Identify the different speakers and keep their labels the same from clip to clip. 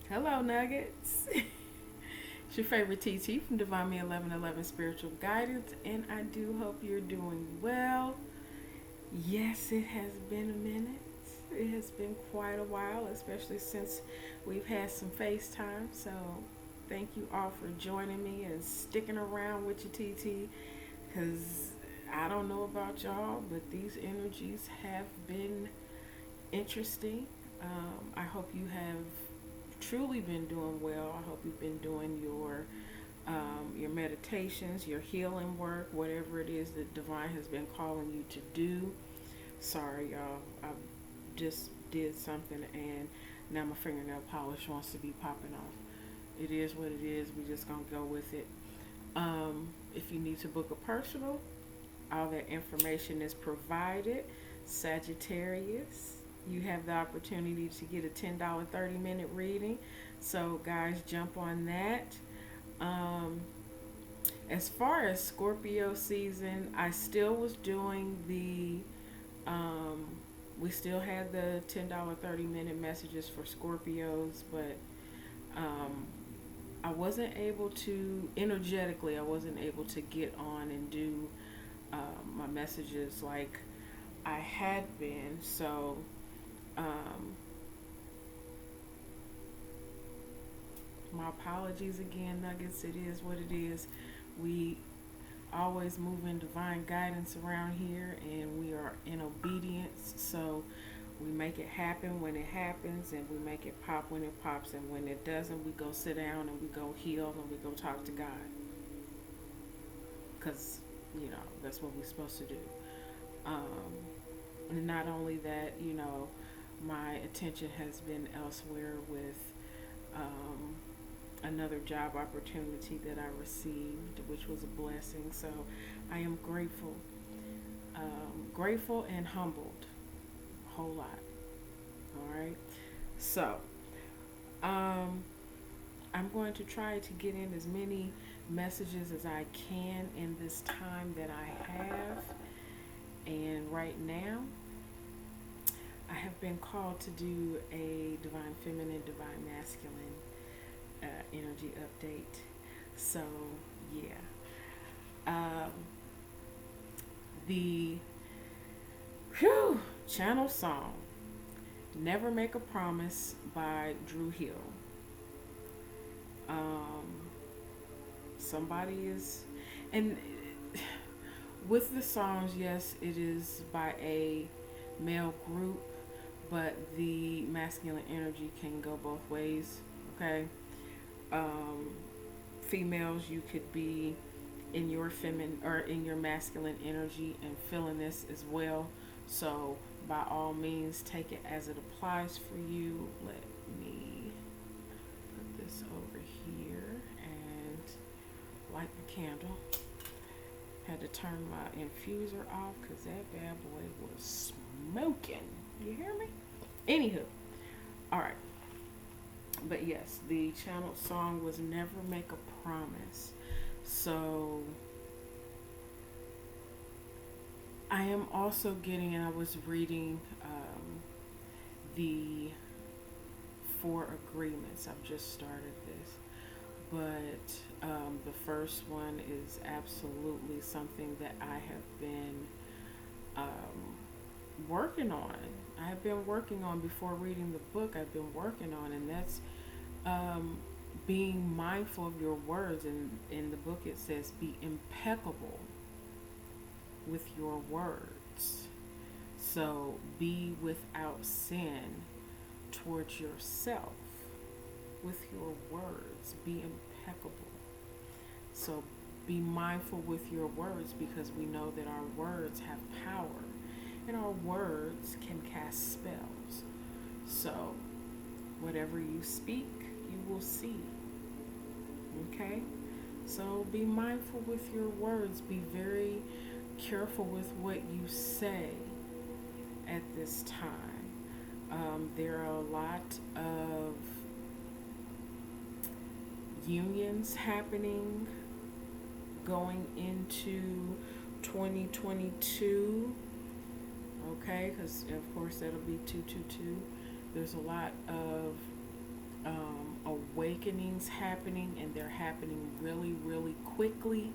Speaker 1: Hello, Nuggets. It's your favorite TT from Divine Me 1111 Spiritual Guidance, and I do hope you're doing well. Yes, it has been a minute. It has been quite a while, especially since we've had some FaceTime. So, thank you all for joining me and sticking around with your TT because I don't know about y'all, but these energies have been interesting. I hope you have truly been doing well. I hope you've been doing your meditations, your healing work, whatever it is that Divine has been calling you to do. Sorry, y'all. I just did something and now my fingernail polish wants to be popping off. It is what it is. We just gonna go with it. If you need to book a personal, all that information is provided. Sagittarius, you have the opportunity to get a $10 30-minute reading. So, guys, jump on that. Um, as far as Scorpio season, I still was doing um, we still had the $10 30-minute messages for Scorpios, but um, I wasn't able to, energetically, I wasn't able to get on and do my messages like I had been. So, um, my apologies again, Nuggets. It is what it is. We always move in divine guidance around here, and we are in obedience. So we make it happen when it happens, and we make it pop when it pops. And when it doesn't, we go sit down and we go heal and we go talk to God. Because, that's what we're supposed to do. And not only that, my attention has been elsewhere with another job opportunity that I received, which was a blessing. So I am grateful, grateful and humbled, a whole lot. All right. So I'm going to try to get in as many messages as I can in this time that I have. And right now, I have been called to do a Divine Feminine, Divine Masculine energy update. So, yeah. The channel song, Never Make a Promise by Drew Hill. Somebody is, and with the songs, yes, it is by a male group, but the masculine energy can go both ways, okay? Females, you could be in your feminine or in your masculine energy and feeling this as well. So by all means, take it as it applies for you. Let me put this over here and light the candle. Had to turn my infuser off because that bad boy was smoking. You hear me? Anywho, all right. But yes, the channeled song was Never Make a Promise. So I am also getting, and I was reading the 4 agreements. I've just started this. But the first one is absolutely something that I have been working on. I have been working on before reading the book. I've been working on, and that's being mindful of your words. And in the book it says, be impeccable with your words. So be without sin towards yourself with your words. Be impeccable. So be mindful with your words, because we know that our words have power and our words can cast spells. So whatever you speak, you will see. Okay? So be mindful with your words. Be very careful with what you say at this time. There are a lot of unions happening going into 2022. Okay, because of course that'll be 222. There's a lot of awakenings happening, and they're happening really, really quickly,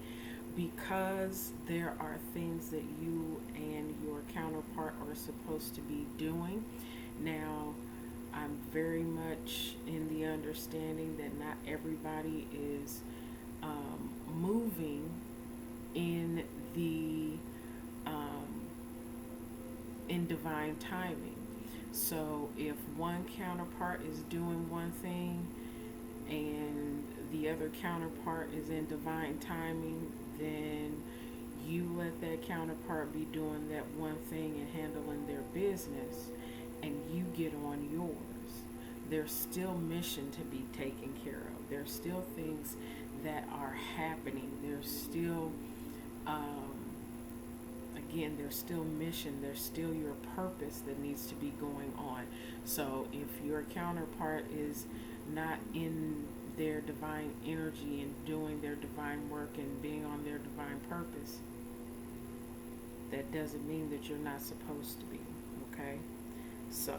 Speaker 1: because there are things that you and your counterpart are supposed to be doing. Now, I'm very much in the understanding that not everybody is moving in the in divine timing. So if one counterpart is doing one thing and the other counterpart is in divine timing, then you let that counterpart be doing that one thing and handling their business, and you get on yours. There's still mission to be taken care of. There's still things that are happening. There's still again, there's still mission, there's still your purpose that needs to be going on. So if your counterpart is not in their divine energy and doing their divine work and being on their divine purpose, that doesn't mean that you're not supposed to be, okay? So,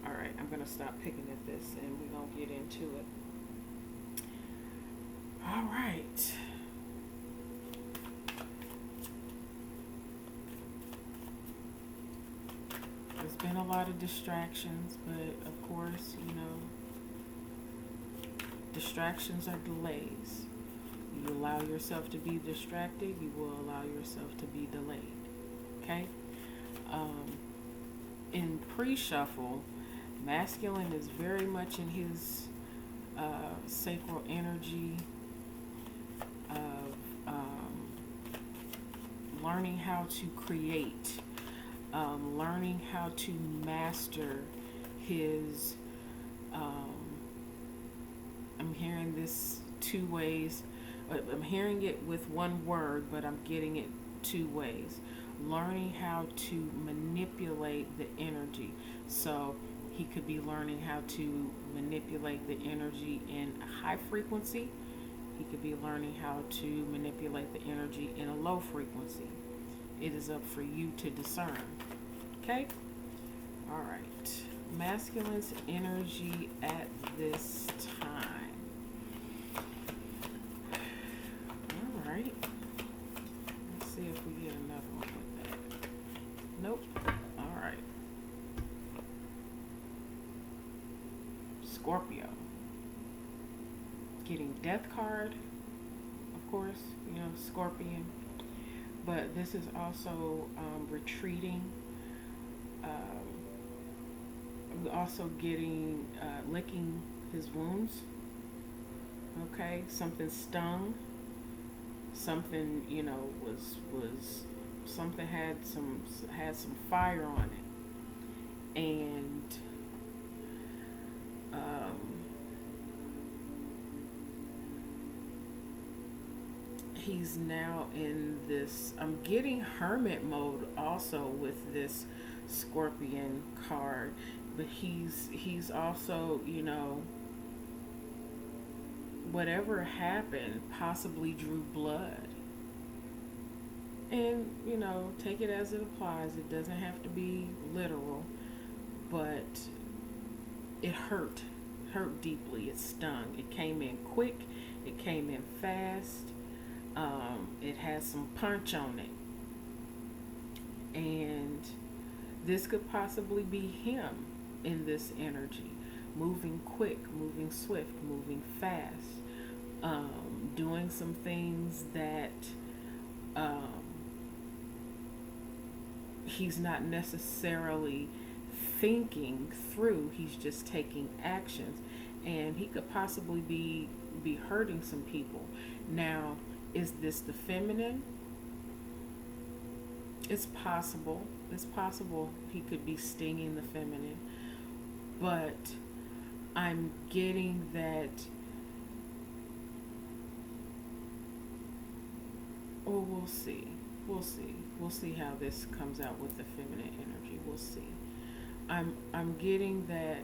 Speaker 1: all right, I'm going to stop picking at this and we're going to get into it. All right. There's been a lot of distractions, but of course, you know, distractions are delays. You allow yourself to be distracted, you will allow yourself to be delayed. Okay? In pre-shuffle, masculine is very much in his sacral energy of learning how to create, learning how to master his I'm hearing this two ways. I'm hearing it with one word, but I'm getting it two ways. Learning how to manipulate the energy. So he could be learning how to manipulate the energy in a high frequency. He could be learning how to manipulate the energy in a low frequency. It is up for you to discern. Okay? All right. Masculine's energy at this time. All right. Let's see if we get another one with that. Nope. All right. Scorpio. Getting death card, of course, you know, Scorpion. But this is also retreating. Also getting licking his wounds. Okay, something stung. Something, you know, was something had some fire on it, and he's now in this. I'm getting hermit mode also with this Scorpion card, but he's also, you know, whatever happened possibly drew blood. And, you know, take it as it applies. It doesn't have to be literal, but it hurt deeply. It stung. It came in quick. It came in fast. It has some punch on it. And this could possibly be him in this energy. Moving quick, moving swift, moving fast. Doing some things that he's not necessarily thinking through. He's just taking actions. And he could possibly be hurting some people. Now, is this the feminine? It's possible. It's possible he could be stinging the feminine. But I'm getting that, or we'll see. We'll see how this comes out with the feminine energy. We'll see. I'm getting that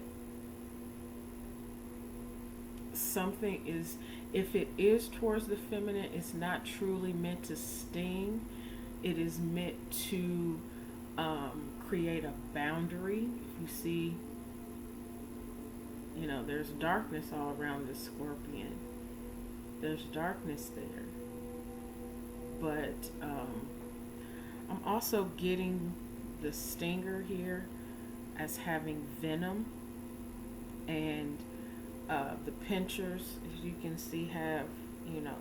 Speaker 1: something is, if it is towards the feminine, it's not truly meant to sting. It is meant to create a boundary. If you see, You know, there's darkness all around the Scorpion. There's darkness there. But I'm also getting the stinger here as having venom, and the pinchers, as you can see, have, you know,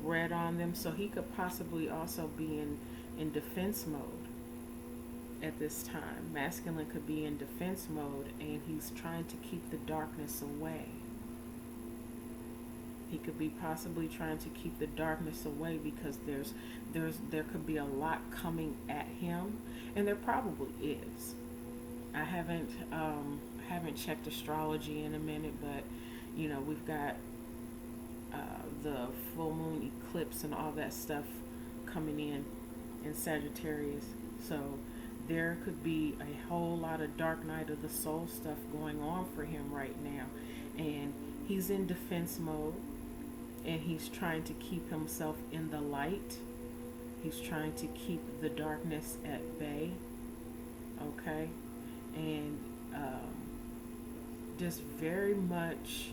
Speaker 1: red on them. So he could possibly also be in defense mode at this time. Masculine could be in defense mode, and he's trying to keep the darkness away. He could be possibly trying to keep the darkness away because there could be a lot coming at him, and there probably is. I haven't checked astrology in a minute, but you know, we've got the full moon eclipse and all that stuff coming in Sagittarius. So there could be a whole lot of dark night of the soul stuff going on for him right now, and he's in defense mode. And he's trying to keep himself in the light. He's trying to keep the darkness at bay. Okay? And just very much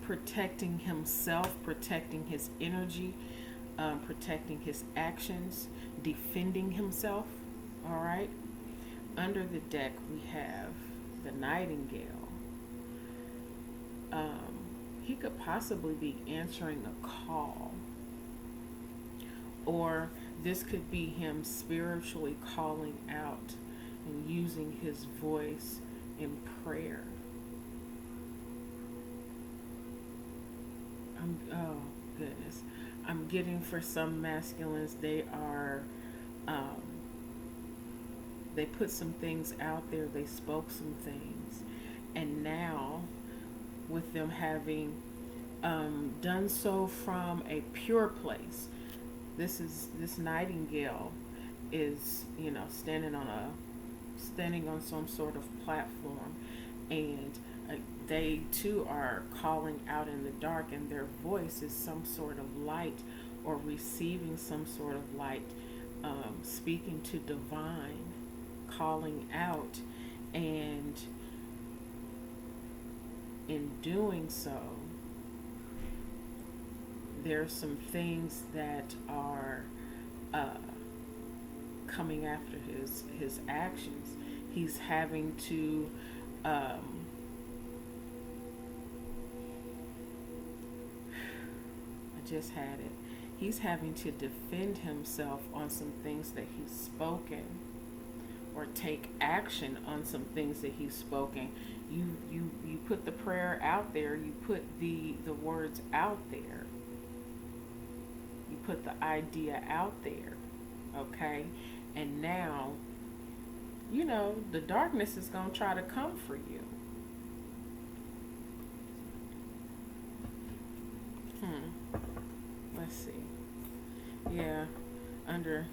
Speaker 1: protecting himself, protecting his energy, protecting his actions, defending himself. All right? Under the deck, we have the Nightingale. He could possibly be answering a call, or this could be him spiritually calling out and using his voice in prayer. Oh goodness, I'm getting for some masculines, they are they put some things out there, they spoke some things, and now with them having done so from a pure place, this Nightingale is, you know, standing on some sort of platform, and they too are calling out in the dark, and their voice is some sort of light, or receiving some sort of light, speaking to divine, calling out, and in doing so, there's some things that are coming after his actions. He's having to I just had it. He's having to defend himself on some things that he's spoken, or take action on some things that he's spoken. You put the prayer out there, you put the words out there, you put the idea out there, okay? And now, you know, the darkness is going to try to come for you. Let's see. Yeah, under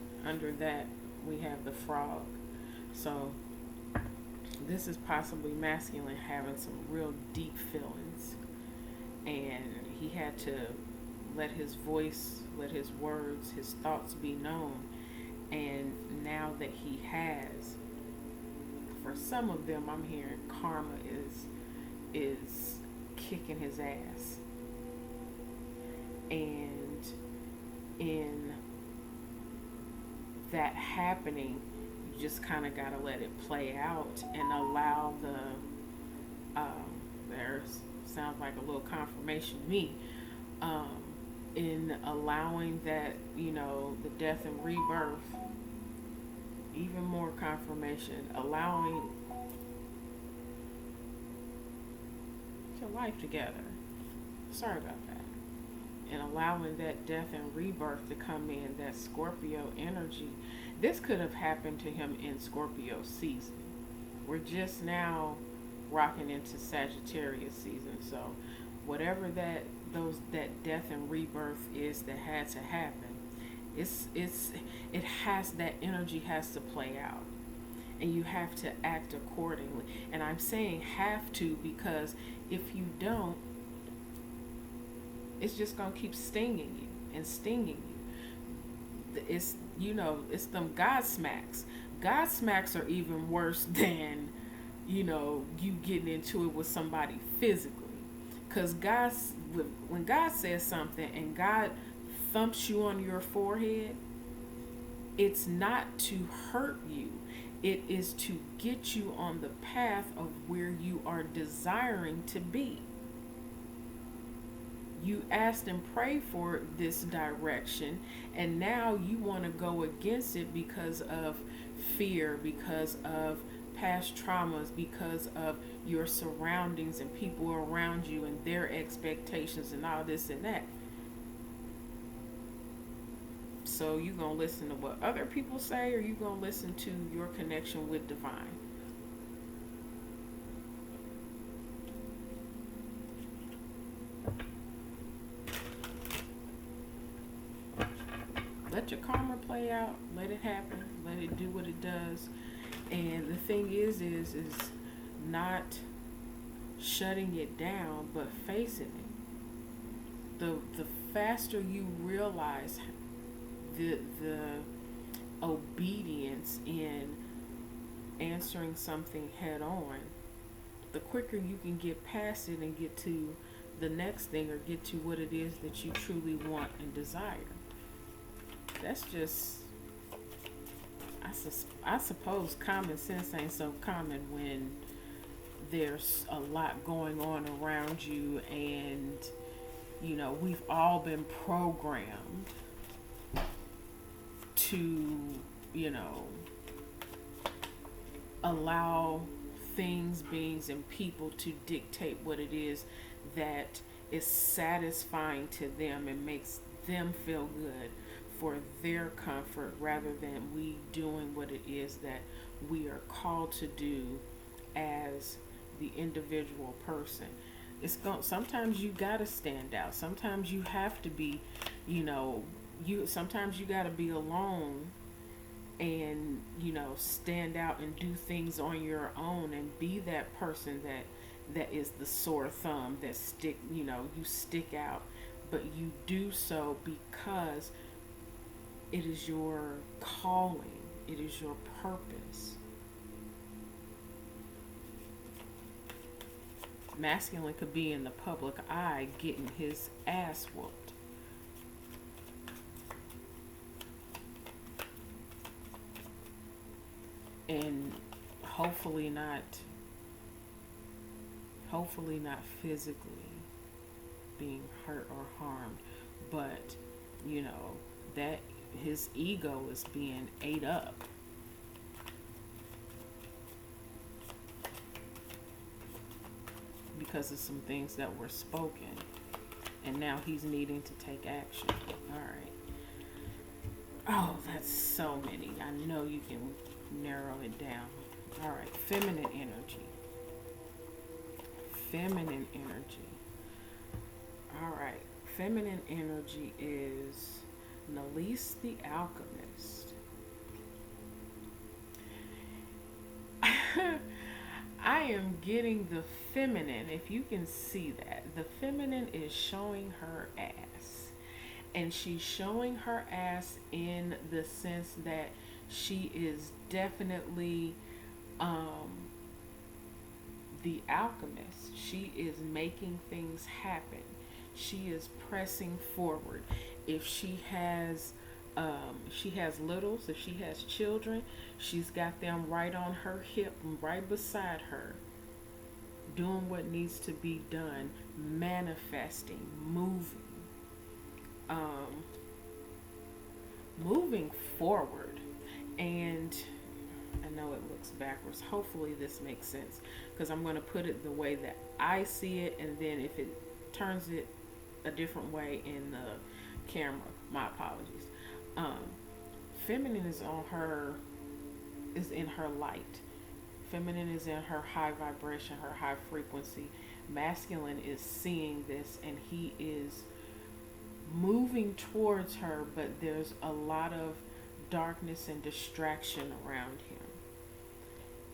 Speaker 1: that we have the frog. So this is possibly masculine having some real deep feelings, and he had to let his voice, let his words, his thoughts be known. And now that he has, for some of them, I'm hearing karma is kicking his ass. And in that happening, you just kind of got to let it play out and allow the sounds like a little confirmation to me, in allowing that, you know, the death and rebirth, even more confirmation, allowing, get your life together, sorry about that, and allowing that death and rebirth to come in, that Scorpio energy. This could have happened to him in Scorpio season. We're just now rocking into Sagittarius season, so whatever that death and rebirth is that had to happen, that energy has to play out, and you have to act accordingly. And I'm saying have to because if you don't, it's just gonna keep stinging you and stinging you. It's, you know, it's them God smacks. God smacks are even worse than, you getting into it with somebody physically. Because when God says something and God thumps you on your forehead, it's not to hurt you. It is to get you on the path of where you are desiring to be. You asked and prayed for this direction, and now you want to go against it because of fear, because of past traumas, because of your surroundings and people around you and their expectations and all this and that. So you gonna listen to what other people say, or you gonna listen to your connection with divine? Let your karma play out. Let it happen. Let it do what it does. And the thing is not shutting it down, but facing it. The faster you realize the obedience in answering something head on, the quicker you can get past it and get to the next thing, or get to what it is that you truly want and desire. That's just, I suppose common sense ain't so common when there's a lot going on around you, and we've all been programmed to allow things, beings, and people to dictate what it is that is satisfying to them and makes them feel good for their comfort, rather than we doing what it is that we are called to do as the individual person. Sometimes you gotta stand out. Sometimes you have to be, sometimes you gotta be alone and stand out and do things on your own, and be that person that is the sore thumb that you stick out, but you do so because it is your calling. It is your purpose. Masculine could be in the public eye getting his ass whooped. And hopefully not physically being hurt or harmed, but that his ego is being ate up. Because of some things that were spoken, and now he's needing to take action. Alright. Oh, that's so many. I know you can narrow it down. Alright, feminine energy. Feminine energy. Alright, feminine energy is Nalise the Alchemist. I am getting the feminine, if you can see that. The feminine is showing her ass. And she's showing her ass in the sense that she is definitely the alchemist. She is making things happen. She is pressing forward. If she has littles, if she has children, she's got them right on her hip, right beside her, doing what needs to be done, manifesting, moving forward. And I know it looks backwards. Hopefully this makes sense, because I'm going to put it the way that I see it, and then if it turns it a different way in the camera, my apologies. Feminine is in her light. Feminine is in her high vibration, her high frequency. Masculine is seeing this, and he is moving towards her, but there's a lot of darkness and distraction around him.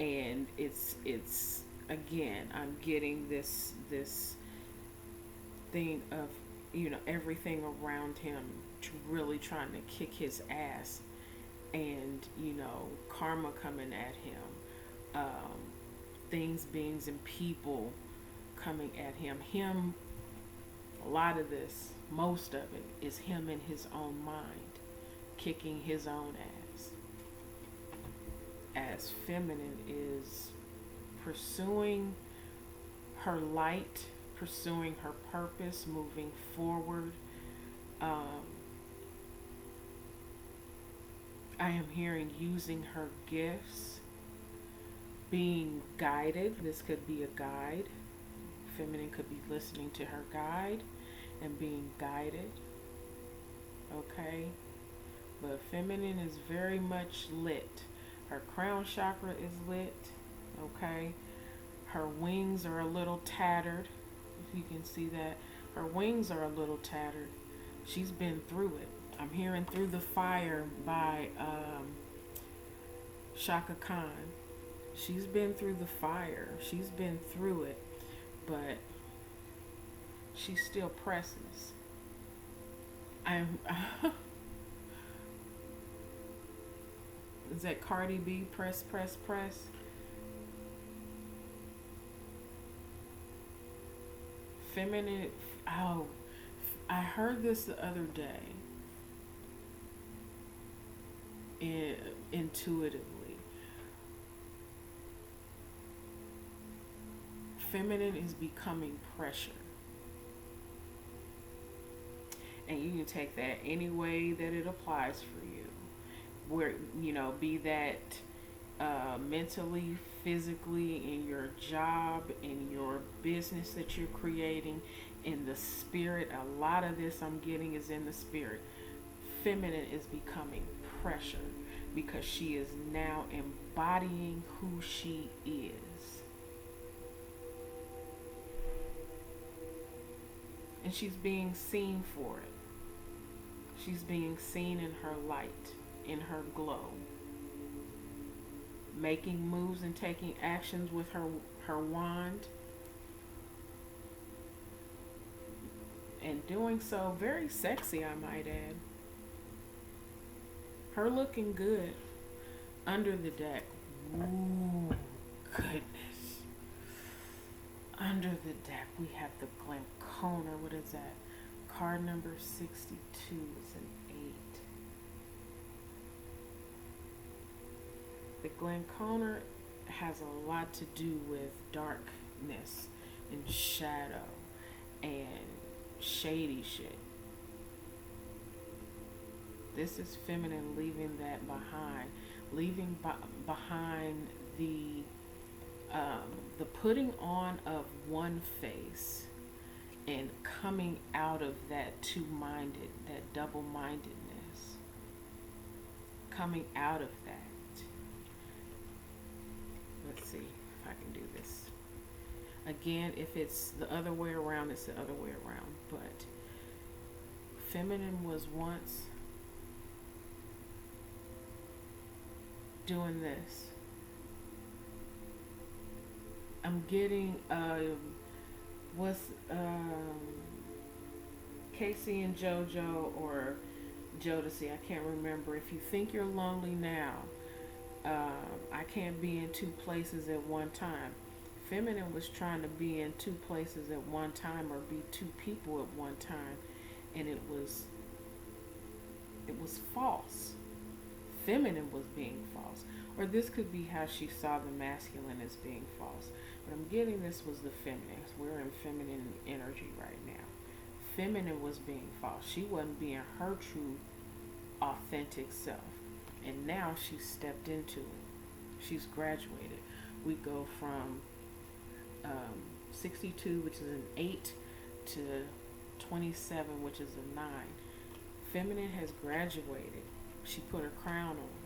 Speaker 1: And it's again, I'm getting this thing of everything around him really trying to kick his ass, and karma coming at him, things, beings, and people coming at him. A lot of this, most of it, is him in his own mind, kicking his own ass. As feminine is pursuing her light, pursuing her purpose, moving forward. I am hearing using her gifts, being guided. This could be a guide. Feminine could be listening to her guide and being guided. Okay? But feminine is very much lit. Her crown chakra is lit. Okay? Her wings are a little tattered. If you can see that. Her wings are a little tattered. She's been through it. I'm hearing Through the Fire by Shaka Khan. She's been through the fire. She's been through it. But she still presses. Is that Cardi B? Press, press, press. Feminine. Oh, I heard this the other day. Intuitively. Feminine is becoming pressure. And you can take that any way that it applies for you. Where, be that mentally, physically, in your job, in your business that you're creating, in the spirit. A lot of this I'm getting is in the spirit. Feminine is becoming pressure because she is now embodying who she is. And she's being seen for it. She's being seen in her light, in her glow. Making moves and taking actions with her wand. And doing so very sexy, I might add. Her looking good under the deck. Ooh, goodness. Under the deck, we have the Glencona. What is that? Card number 62 is an 8. The Glencona has a lot to do with darkness and shadow and shady shit. This is feminine leaving that behind. Leaving behind the putting on of one face and coming out of that two-minded, that double-mindedness. Coming out of that. Let's see if I can do this. Again, if it's the other way around, it's the other way around. But feminine was once doing this. I'm getting Casey and JoJo or Jodeci, I can't remember. If you think you're lonely now, I can't be in two places at one time. Feminine was trying to be in two places at one time or be two people at one time, and it was false. Feminine was being false. Or this could be how she saw the masculine as being false. But I'm getting this was the feminine. We're in feminine energy right now. Feminine was being false. She wasn't being her true, authentic self. And now she's stepped into it. She's graduated. We go from 62, which is an 8, to 27, which is a 9. Feminine has graduated. She put her crown on.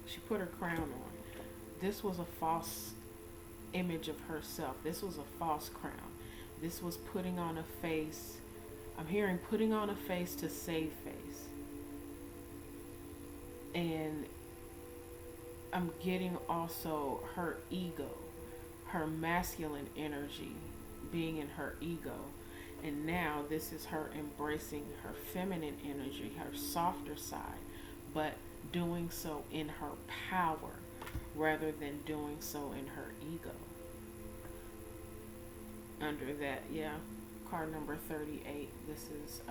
Speaker 1: She put her crown on. This was a false image of herself. This was a false crown. This was putting on a face. I'm hearing putting on a face to save face. And I'm getting also her ego, her masculine energy being in her ego. And now this is her embracing her feminine energy, her softer side, but doing so in her power, rather than doing so in her ego. Under that, yeah, card number 38. This is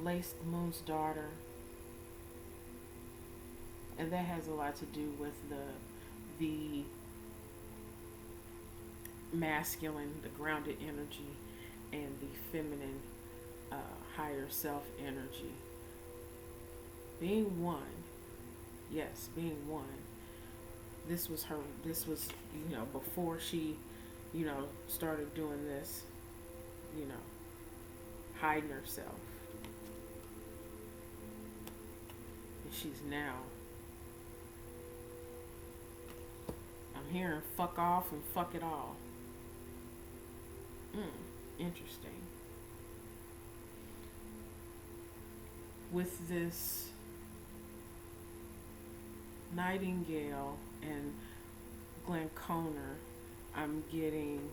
Speaker 1: Lace Moon's daughter. And that has a lot to do with the masculine, the grounded energy, and the feminine, higher self energy. Being one, yes, being one. This was, before she, started doing this, hiding herself. And she's now, I'm hearing fuck off and fuck it all. Interesting. With this Nightingale and Glenconer, I'm getting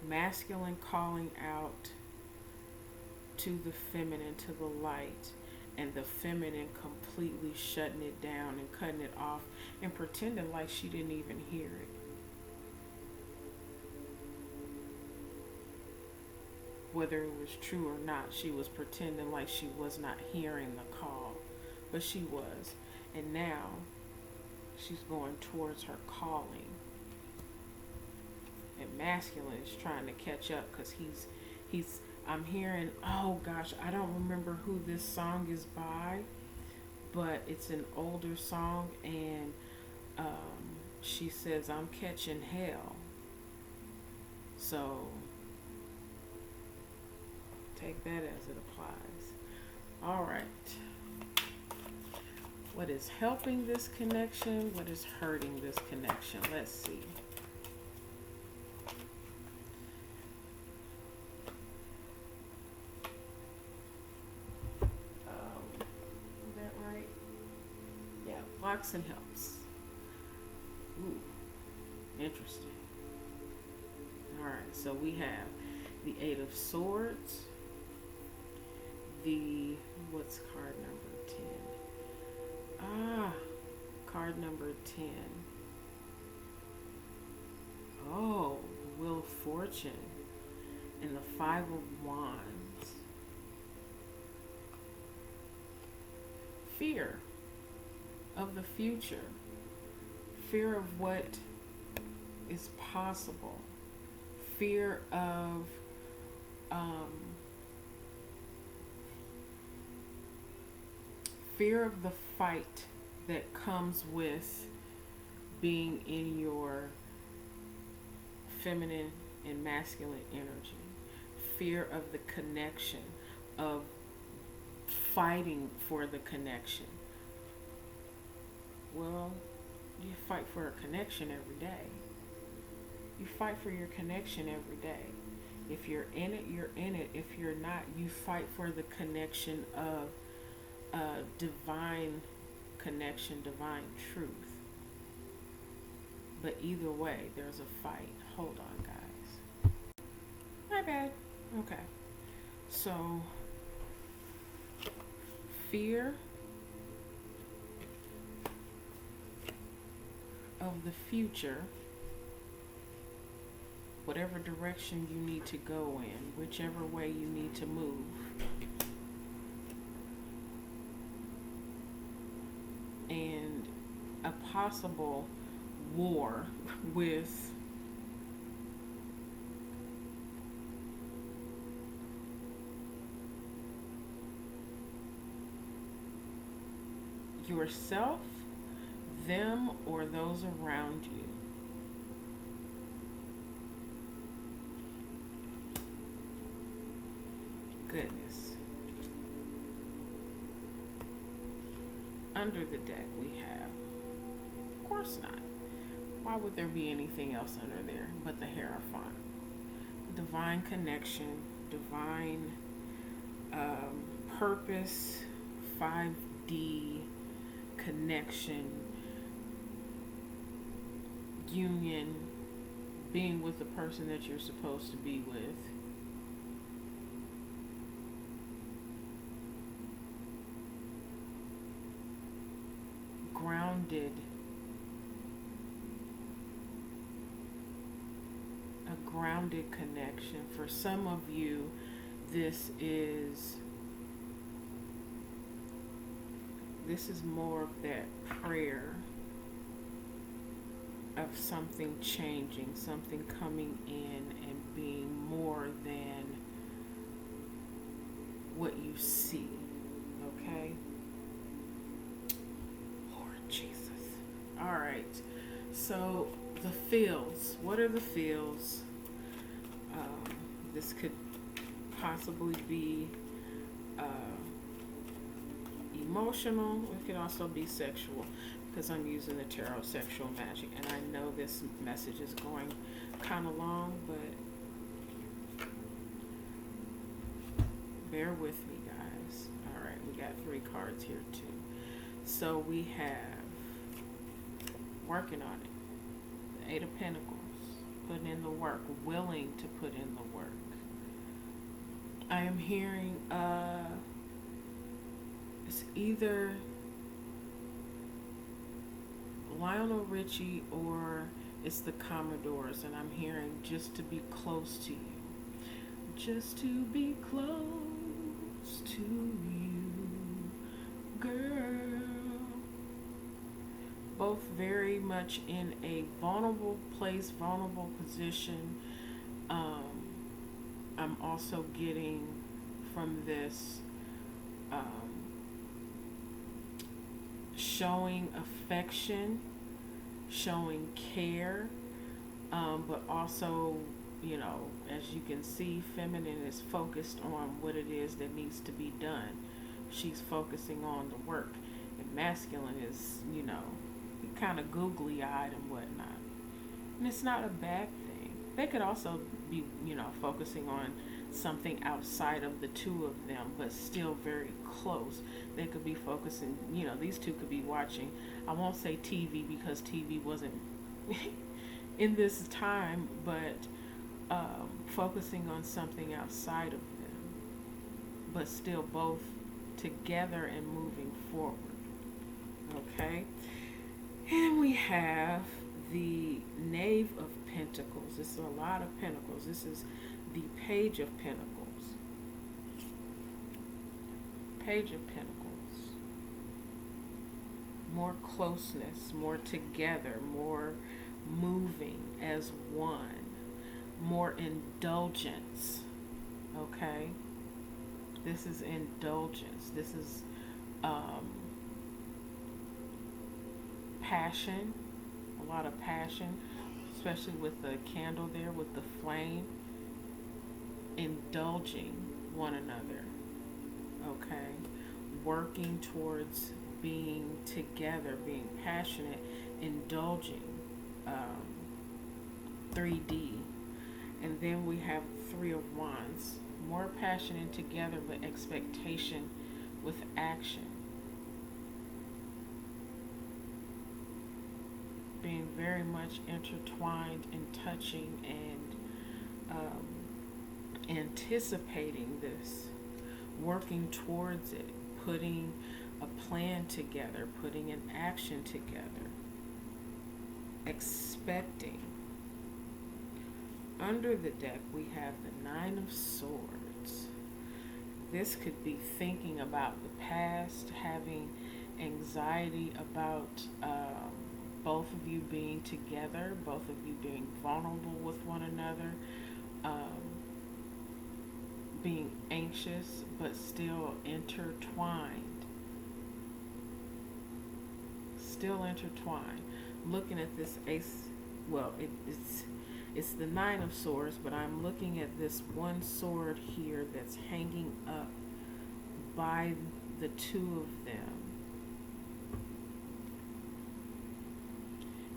Speaker 1: masculine calling out to the feminine, to the light, and the feminine completely shutting it down and cutting it off and pretending like she didn't even hear it. Whether it was true or not, she was pretending like she was not hearing the call, but she was. And now she's going towards her calling. And masculine is trying to catch up because he's I'm hearing, oh gosh, I don't remember who this song is by, but it's an older song, and she says, I'm catching hell. So take that as it applies. All right. What is helping this connection? What is hurting this connection? Let's see. Is that right? Yeah, blocks and helps. Ooh, interesting. All right, so we have the Eight of Swords. What's card number 10? Card number 10. Oh, the Wheel of Fortune and the Five of Wands. Fear of the future. Fear of what is possible. Fear of fear of the fight that comes with being in your feminine and masculine energy. Fear of the connection, of fighting for the connection. Well, you fight for a connection every day. You fight for your connection every day. If you're in it, you're in it. If you're not, you fight for the connection of divine connection, divine truth. But either way, there's a fight. Hold on, guys. My bad. Okay. So, fear of the future, whatever direction you need to go in, whichever way you need to move. And a possible war with yourself, them, or those around you. Goodness. Under the deck we have, of course not. Why would there be anything else under there but the Hierophant? Divine connection, divine purpose, 5D connection, union, being with the person that you're supposed to be with. grounded connection. For some of you, this is more of that prayer of something changing, something coming in and being more than what you see. Okay? Lord Jesus. All right. So the feels. What are the feels? This could possibly be emotional. It could also be sexual, because I'm using the tarot sexual magic, and I know this message is going kind of long, but bear with me, guys. All right, we got 3 cards here too. So we have working on it, the 8 of Pentacles, putting in the work, willing to put in the work. I am hearing it's either Lionel Richie or it's the Commodores, and I'm hearing just to be close to you. Just to be close to you, girl. Both very much in a vulnerable place, vulnerable position. I'm also getting from this showing affection, showing care, but also, you know, as you can see, feminine is focused on what it is that needs to be done. She's focusing on the work, and masculine is, you know, kind of googly-eyed and whatnot. And it's not a bad thing. They could also be, you know, focusing on something outside of the two of them, but still very close. They could be focusing, you know, these two could be watching, I won't say TV because TV wasn't in this time, but focusing on something outside of them, but still both together and moving forward. Okay? And we have the Knave of Pentacles. This is a lot of pentacles. This is the Page of Pentacles. Page of Pentacles. More closeness, more together, more moving as one, more indulgence. Okay? This is indulgence. This is passion, a lot of passion, especially with the candle there, with the flame, indulging one another, okay? Working towards being together, being passionate, indulging, 3D. And then we have 3 of Wands, more passion and together, but expectation with action. Being very much intertwined and touching and anticipating this, working towards it, putting a plan together, putting an action together, expecting. Under the deck, we have the 9 of Swords. This could be thinking about the past, having anxiety about both of you being together, both of you being vulnerable with one another, being anxious but still intertwined. Still intertwined. Looking at this ace, well, it's the 9 of Swords, but I'm looking at this one sword here that's hanging up by the 2 of them.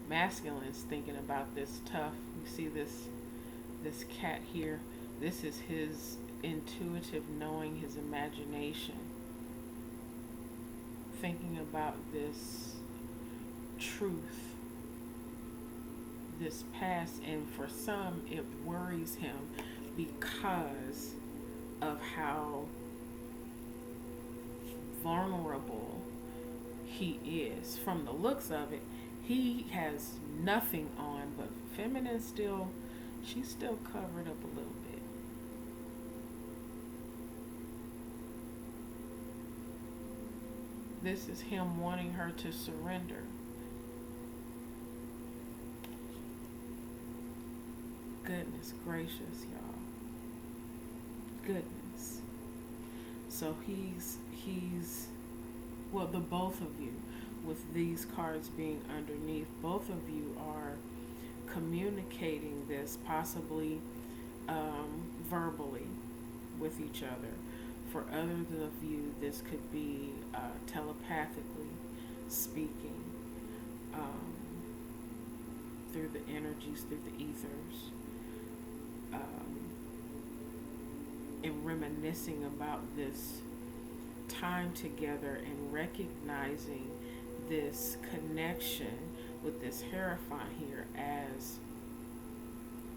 Speaker 1: Masculine is thinking about this tough. You see this cat here. This is his intuitive knowing, his imagination. Thinking about this truth, this past, and for some it worries him because of how vulnerable he is. From the looks of it, he has nothing on, but feminine still, She's still covered up a little bit. This is him wanting her to surrender. Goodness gracious, y'all. Goodness. So he's well, the both of you, with these cards being underneath, both of you are communicating this, possibly verbally, with each other. For others of you, this could be telepathically speaking, through the energies, through the ethers, and reminiscing about this time together and recognizing this connection with this Hierophant here as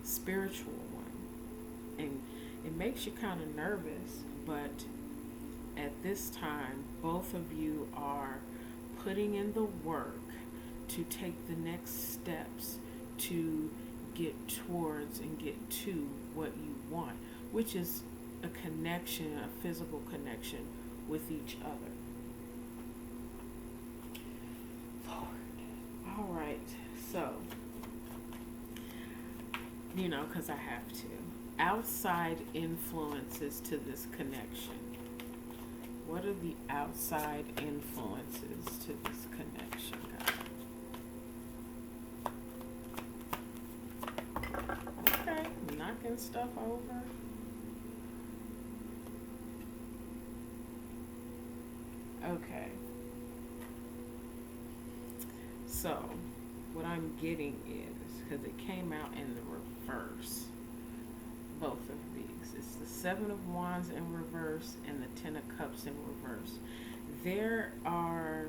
Speaker 1: spiritual one. And it makes you kind of nervous, but at this time, both of you are putting in the work to take the next steps to get towards and get to what you want, which is a connection, a physical connection with each other. Lord. All right. So, because I have to. Outside influences to this connection. What are the outside influences to this connection, guys? Okay, knocking stuff over. Okay. So, what I'm getting is, because it came out in the reverse, both of these. It's the Seven of Wands in reverse and the Ten of Cups in reverse. There are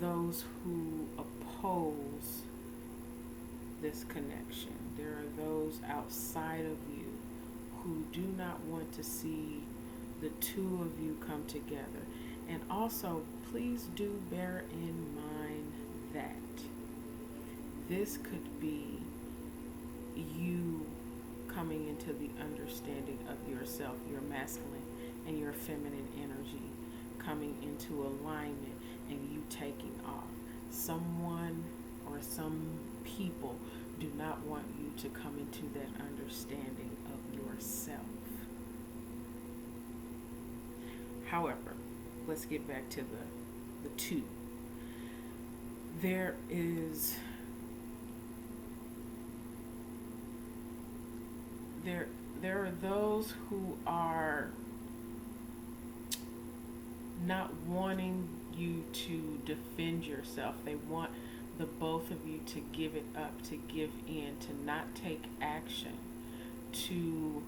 Speaker 1: those who oppose this connection. There are those outside of you who do not want to see the two of you come together. And also, please do bear in mind that this could be you coming into the understanding of yourself, your masculine and your feminine energy coming into alignment and you taking off. Someone or some people do not want you to come into that understanding of yourself. However, let's get back to the two. There are those who are not wanting you to defend yourself. They want the both of you to give it up, to give in, to not take action, to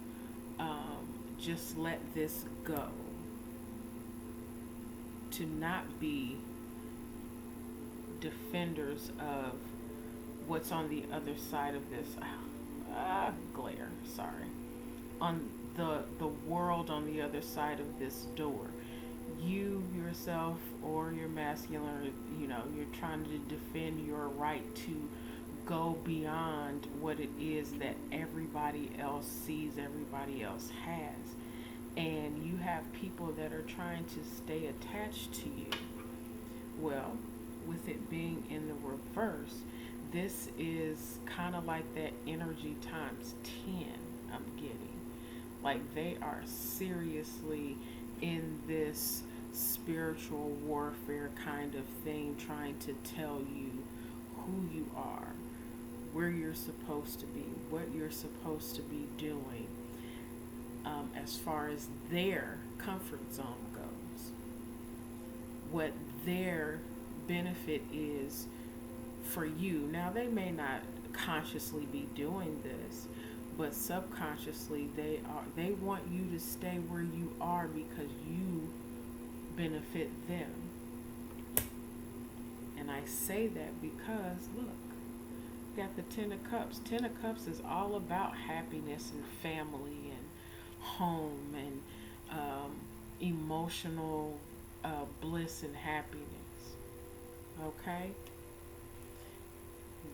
Speaker 1: just let this go, to not be defenders of what's on the other side of this glare, sorry, on the world on the other side of this door. You yourself or your masculine, you're trying to defend your right to go beyond what it is that everybody else sees, everybody else has. And you have people that are trying to stay attached to you. Well, with it being in the reverse, this is kind of like that energy times 10 I'm getting. Like they are seriously in this spiritual warfare kind of thing, trying to tell you who you are, where you're supposed to be, what you're supposed to be doing, as far as their comfort zone goes, what their benefit is for you. Now, they may not consciously be doing this, but subconsciously they want you to stay where you are because you benefit them. And I say that because look, got the Ten of Cups. Ten of Cups is all about happiness and family and home and emotional bliss and happiness. Okay?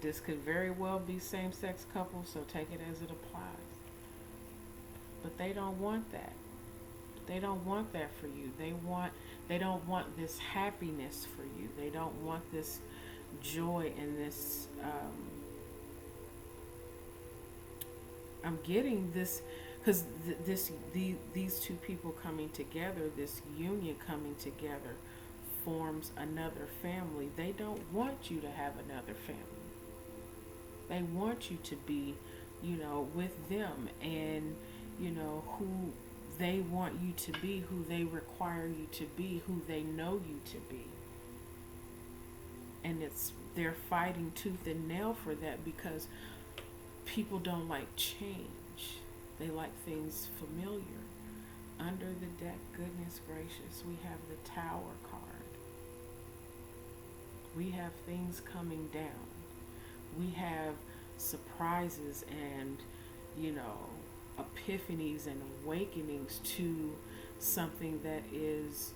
Speaker 1: This could very well be same-sex couples, so take it as it applies. But they don't want that. They don't want that for you. They don't want this happiness for you. They don't want this joy and this I'm getting this because these two people coming together, this union coming together forms another family. They don't want you to have another family. They want you to be, with them and, who they want you to be, who they require you to be, who they know you to be. And they're fighting tooth and nail for that because people don't like change. They like things familiar. Under the deck, goodness gracious, we have the Tower card. We have things coming down. We have surprises and, epiphanies and awakenings to something that is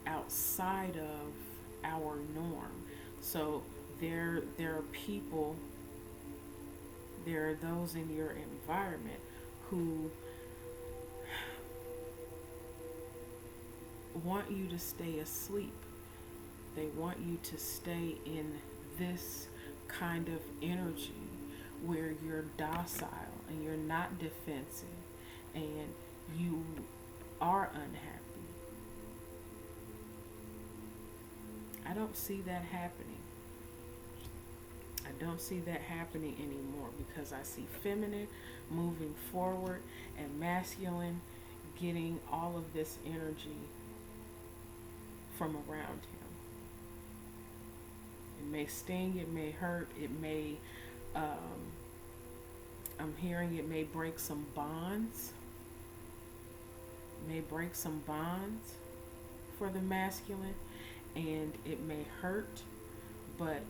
Speaker 1: outside of our norm. So there are people, there are those in your environment who want you to stay asleep. They want you to stay in this kind of energy where you're docile and you're not defensive and you are unhappy. I don't see that happening. I don't see that happening anymore because I see feminine moving forward and masculine getting all of this energy from around him. It may sting, it may hurt, it may, I'm hearing it may break some bonds. It may break some bonds for the masculine, and it may hurt, but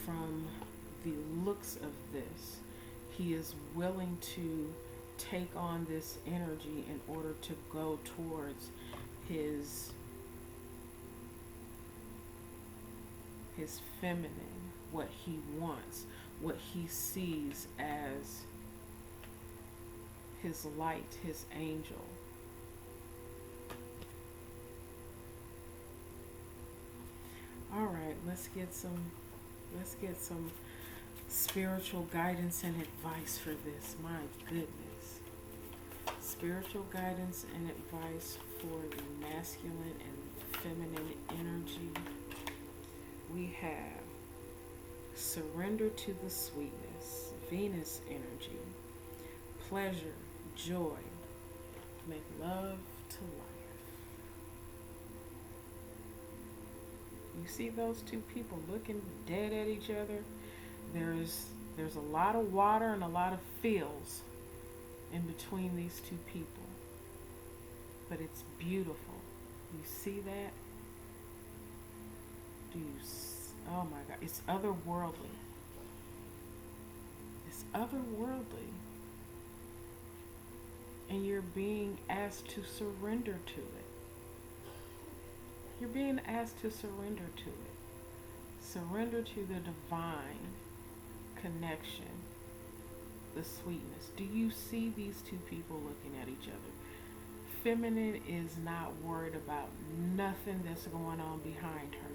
Speaker 1: from the looks of this, he is willing to take on this energy in order to go towards his feminine, what he wants, what he sees as his light, his angel. All right, let's get some spiritual guidance and advice for this. My goodness. Spiritual guidance and advice for the masculine and feminine energy. We have surrender to the sweetness, Venus energy, pleasure, joy, make love to life. You see those two people looking dead at each other? There's a lot of water and a lot of feels in between these two people. But it's beautiful. You see that? Oh my God, it's otherworldly. It's otherworldly. And you're being asked to surrender to it. You're being asked to surrender to it. Surrender to the divine connection, the sweetness. Do you see these two people looking at each other? Feminine is not worried about nothing that's going on behind her.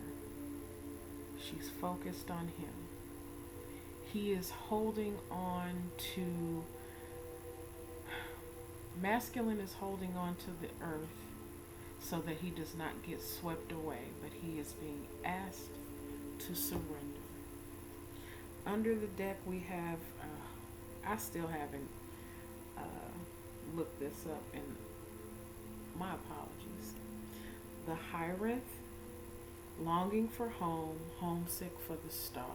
Speaker 1: She's focused on him. He is holding on to, masculine is holding on to the earth so that he does not get swept away, but he is being asked to surrender. Under the deck we have, I still haven't looked this up, and my apologies. The Hierophant, longing for home, homesick for the stars.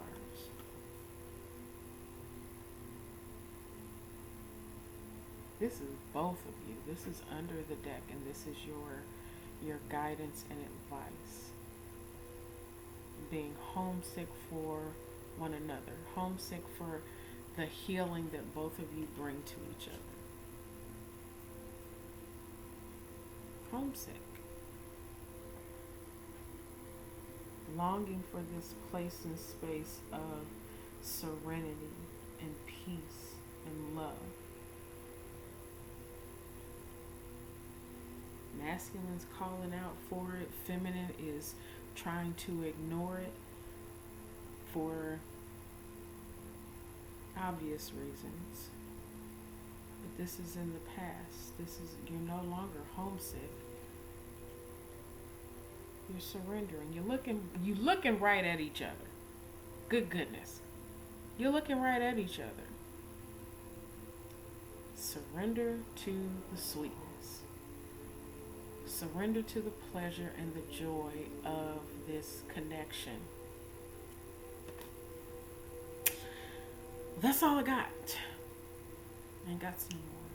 Speaker 1: This is both of you. This is under the deck, and this is your guidance and advice. Being homesick for one another, homesick for the healing that both of you bring to each other. Homesick. longing for this place and space of serenity and peace and love. Masculine's calling out for it. Feminine is trying to ignore it for obvious reasons. But this is in the past. You're no longer homesick. You're surrendering. You're looking right at each other. Good goodness. You're looking right at each other. Surrender to the sweetness. Surrender to the pleasure and the joy of this connection. That's all I got. I ain't got some more.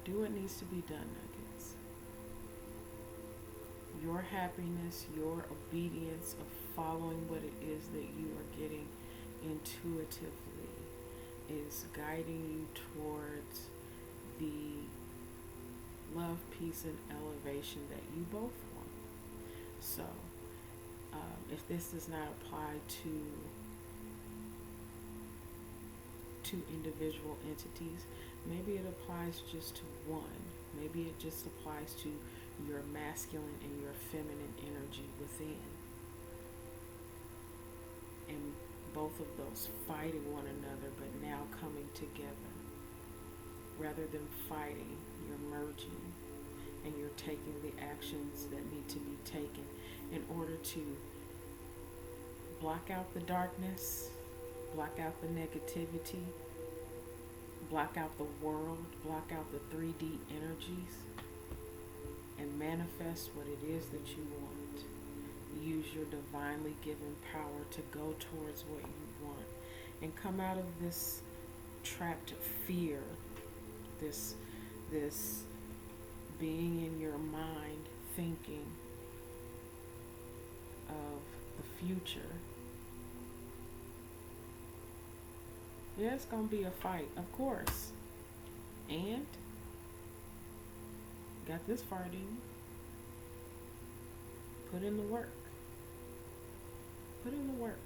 Speaker 1: Do what needs to be done, Nuggets. Your happiness, your obedience of following what it is that you are getting intuitively is guiding you towards the love, peace, and elevation that you both want. So, if this does not apply to individual entities, maybe it applies just to one. Maybe it just applies to your masculine and your feminine energy within. And both of those fighting one another, but now coming together. Rather than fighting, you're merging and you're taking the actions that need to be taken in order to block out the darkness, block out the negativity, block out the world, block out the 3D energies, and manifest what it is that you want. Use your divinely given power to go towards what you want and come out of this trapped fear, this being in your mind thinking of the future. Yeah, it's gonna be a fight, of course. And got this far, didn't you? Put in the work. Put in the work.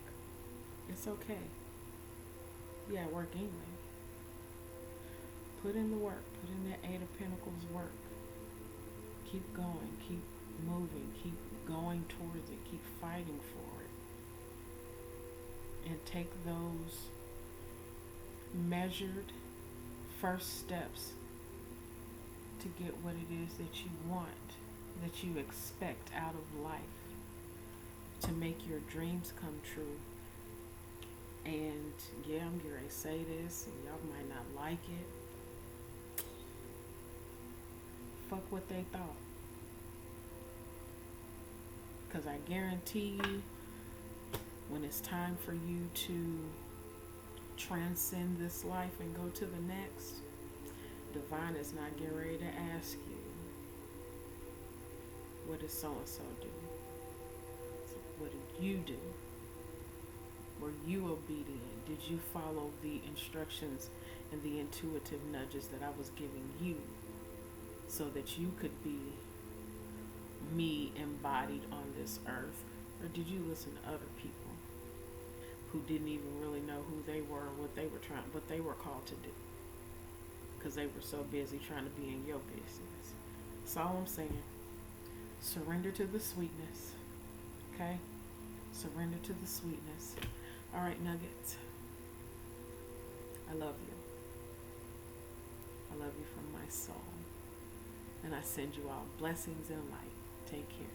Speaker 1: It's okay. Yeah, work anyway. Put in the work. Put in that 8 of Pentacles work. Keep going. Keep moving. Keep going towards it. Keep fighting for it. And take those measured first steps to get what it is that you want, that you expect out of life, to make your dreams come true. And yeah, I'm going to say this, and y'all might not like it. Fuck what they thought. Because I guarantee you, when it's time for you to transcend this life and go to the next, Divine is not getting ready to ask you, what did so-and-so do? So what did you do? Were you obedient? Did you follow the instructions and the intuitive nudges that I was giving you so that you could be me embodied on this earth? Or did you listen to other people who didn't even really know who they were, what they were called to do? Because they were so busy trying to be in your business. That's all I'm saying. Surrender to the sweetness. Okay? Surrender to the sweetness. All right, Nuggets. I love you. I love you from my soul. And I send you all blessings and light. Take care.